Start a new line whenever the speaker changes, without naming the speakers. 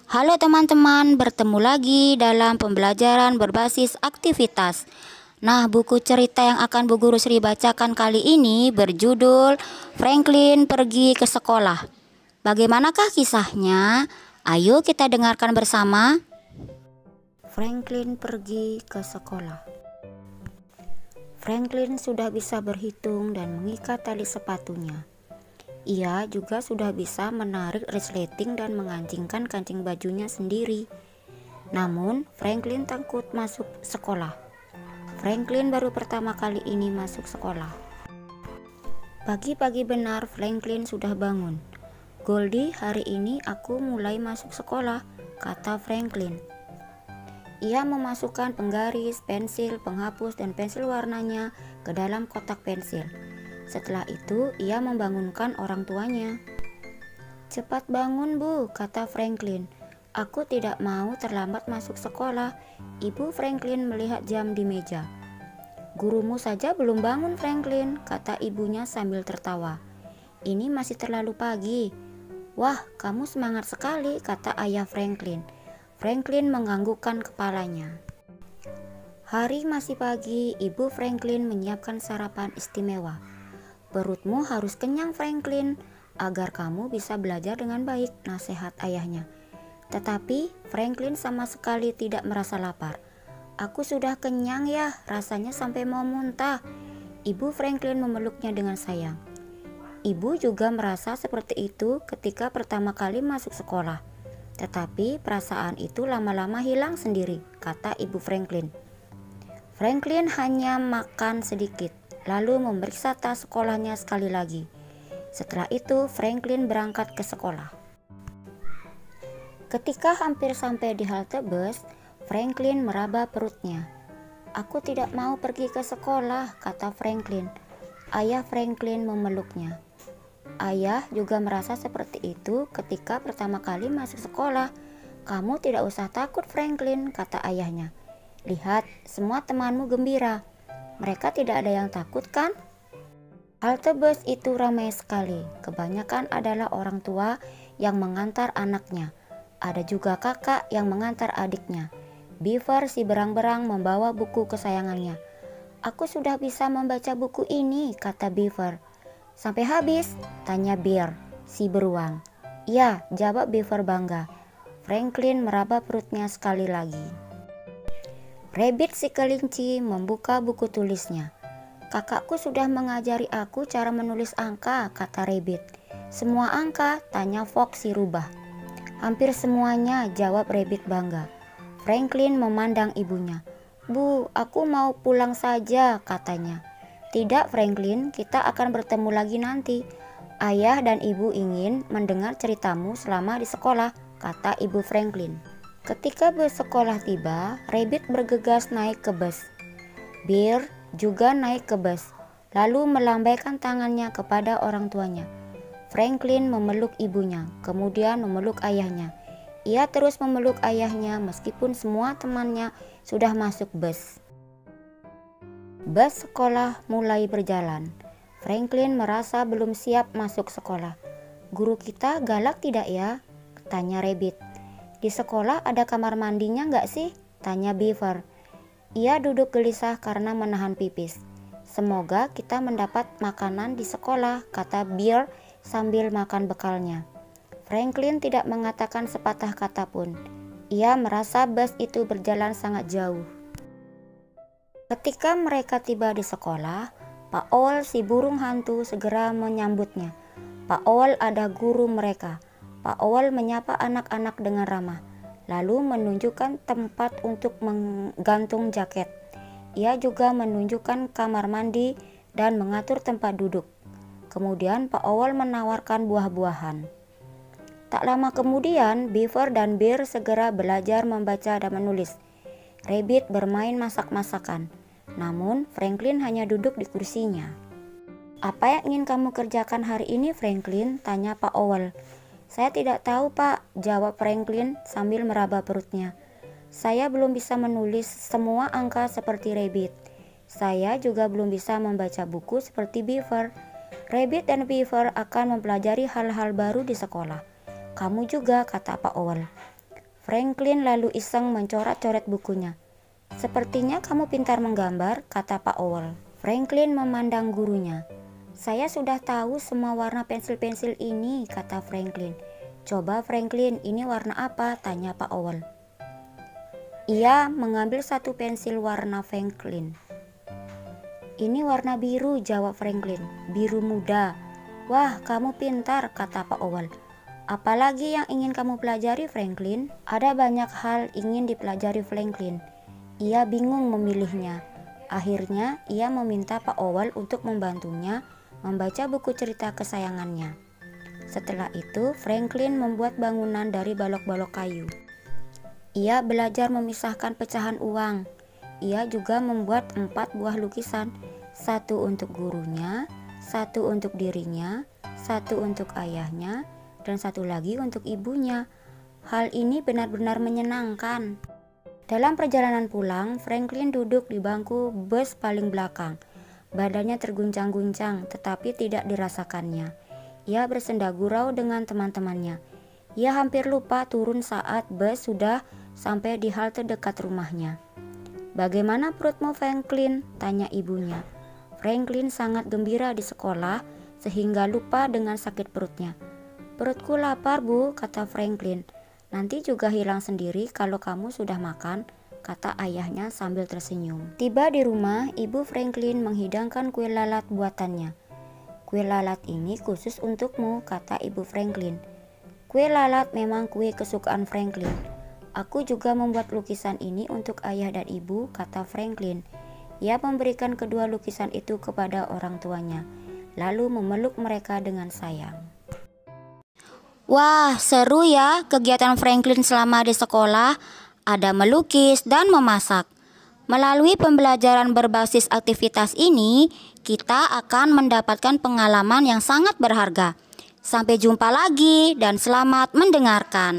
Halo teman-teman, bertemu lagi dalam pembelajaran berbasis aktivitas. Nah, buku cerita yang akan Bu Guru Sri bacakan kali ini berjudul Franklin Pergi ke Sekolah. Bagaimanakah kisahnya? Ayo kita dengarkan bersama. Franklin pergi ke sekolah. Franklin sudah bisa berhitung dan mengikat tali sepatunya. Ia juga sudah bisa menarik resleting dan mengancingkan kancing bajunya sendiri. Namun, Franklin takut masuk sekolah. Franklin baru pertama kali ini masuk sekolah. Pagi-pagi benar Franklin sudah bangun. "Goldie, hari ini aku mulai masuk sekolah," kata Franklin. Ia memasukkan penggaris, pensil, penghapus, dan pensil warnanya ke dalam kotak pensil. Setelah itu, ia membangunkan orang tuanya. "Cepat bangun, Bu," kata Franklin. "Aku tidak mau terlambat masuk sekolah." Ibu Franklin melihat jam di meja. "Gurumu saja belum bangun, Franklin," kata ibunya sambil tertawa. "Ini masih terlalu pagi." "Wah, kamu semangat sekali," kata ayah Franklin. Franklin menganggukkan kepalanya. Hari masih pagi, Ibu Franklin menyiapkan sarapan istimewa. "Perutmu harus kenyang, Franklin, agar kamu bisa belajar dengan baik," nasihat ayahnya. Tetapi Franklin sama sekali tidak merasa lapar. "Aku sudah kenyang ya, rasanya sampai mau muntah." Ibu Franklin memeluknya dengan sayang. Ibu juga merasa seperti itu ketika pertama kali masuk sekolah. Tetapi perasaan itu lama-lama hilang sendiri, kata Ibu Franklin. Franklin hanya makan sedikit, lalu memeriksa tas sekolahnya sekali lagi. Setelah itu, Franklin berangkat ke sekolah. Ketika hampir sampai di halte bus, Franklin meraba perutnya. "Aku tidak mau pergi ke sekolah," kata Franklin. Ayah Franklin memeluknya. Ayah juga merasa seperti itu ketika pertama kali masuk sekolah. "Kamu tidak usah takut, Franklin," kata ayahnya. "Lihat, semua temanmu gembira. Mereka tidak ada yang takut, kan?" Halte bus itu ramai sekali. Kebanyakan adalah orang tua yang mengantar anaknya. Ada juga kakak yang mengantar adiknya. Beaver si berang-berang membawa buku kesayangannya. "Aku sudah bisa membaca buku ini," kata Beaver. "Sampai habis?" tanya Bear si beruang. "Ya," jawab Beaver bangga. Franklin meraba perutnya sekali lagi. Rabbit si kelinci membuka buku tulisnya. "Kakakku sudah mengajari aku cara menulis angka," kata Rabbit. "Semua angka?" tanya Fox si rubah. "Hampir semuanya," jawab Rabbit bangga. Franklin memandang ibunya. "Bu, aku mau pulang saja," katanya. "Tidak, Franklin, kita akan bertemu lagi nanti. Ayah dan ibu ingin mendengar ceritamu selama di sekolah," kata Ibu Franklin. Ketika bus sekolah tiba, Rabbit bergegas naik ke bus. Bear juga naik ke bus, lalu melambaikan tangannya kepada orang tuanya. Franklin memeluk ibunya, kemudian memeluk ayahnya. Ia terus memeluk ayahnya meskipun semua temannya sudah masuk bus. Bus sekolah mulai berjalan. Franklin merasa belum siap masuk sekolah. "Guru kita galak tidak ya?" tanya Rabbit. "Di sekolah ada kamar mandinya nggak sih?" tanya Beaver. Ia duduk gelisah karena menahan pipis. "Semoga kita mendapat makanan di sekolah," kata Bear sambil makan bekalnya. Franklin tidak mengatakan sepatah kata pun. Ia merasa bus itu berjalan sangat jauh. Ketika mereka tiba di sekolah, Pak Owl si burung hantu segera menyambutnya. Pak Owl ada guru mereka. Pak Owl menyapa anak-anak dengan ramah, lalu menunjukkan tempat untuk menggantung jaket. Ia juga menunjukkan kamar mandi dan mengatur tempat duduk. Kemudian Pak Owl menawarkan buah-buahan. Tak lama kemudian, Beaver dan Bear segera belajar membaca dan menulis. Rabbit bermain masak-masakan. Namun, Franklin hanya duduk di kursinya. "Apa yang ingin kamu kerjakan hari ini, Franklin?" tanya Pak Owl. "Saya tidak tahu, Pak," jawab Franklin sambil meraba perutnya. "Saya belum bisa menulis semua angka seperti Rabbit. Saya juga belum bisa membaca buku seperti Beaver. Rabbit dan Beaver akan mempelajari hal-hal baru di sekolah. Kamu juga," kata Pak Owl. Franklin lalu iseng mencoret-coret bukunya. "Sepertinya kamu pintar menggambar," kata Pak Owl. Franklin memandang gurunya. "Saya sudah tahu semua warna pensil-pensil ini," kata Franklin. "Coba Franklin, ini warna apa?" tanya Pak Owl. Ia mengambil satu pensil warna Franklin. "Ini warna biru," jawab Franklin. "Biru muda." "Wah, kamu pintar," kata Pak Owl. "Apalagi yang ingin kamu pelajari, Franklin?" Ada banyak hal ingin dipelajari Franklin. Ia bingung memilihnya. Akhirnya ia meminta Pak Owl untuk membantunya membaca buku cerita kesayangannya. Setelah itu Franklin membuat bangunan dari balok-balok kayu. Ia belajar memisahkan pecahan uang. Ia juga membuat 4 buah lukisan, 1 untuk gurunya, 1 untuk dirinya, 1 untuk ayahnya, dan 1 lagi untuk ibunya. Hal ini benar-benar menyenangkan. Dalam perjalanan pulang, Franklin duduk di bangku bus paling belakang. Badannya terguncang-guncang, tetapi tidak dirasakannya. Ia bersenda gurau dengan teman-temannya. Ia hampir lupa turun saat bus sudah sampai di halte dekat rumahnya. "Bagaimana perutmu, Franklin?" tanya ibunya. Franklin sangat gembira di sekolah sehingga lupa dengan sakit perutnya. "Perutku lapar, Bu," kata Franklin. "Nanti juga hilang sendiri kalau kamu sudah makan," kata ayahnya sambil tersenyum. Tiba di rumah, ibu Franklin menghidangkan kue lalat buatannya. "Kue lalat ini khusus untukmu," kata ibu Franklin. Kue lalat memang kue kesukaan Franklin. "Aku juga membuat lukisan ini untuk ayah dan ibu," kata Franklin. Ia memberikan kedua lukisan itu kepada orang tuanya, lalu memeluk mereka dengan sayang. Wah, seru ya kegiatan Franklin selama di sekolah. Ada melukis dan memasak. Melalui pembelajaran berbasis aktivitas ini, kita akan mendapatkan pengalaman yang sangat berharga. Sampai jumpa lagi dan selamat mendengarkan.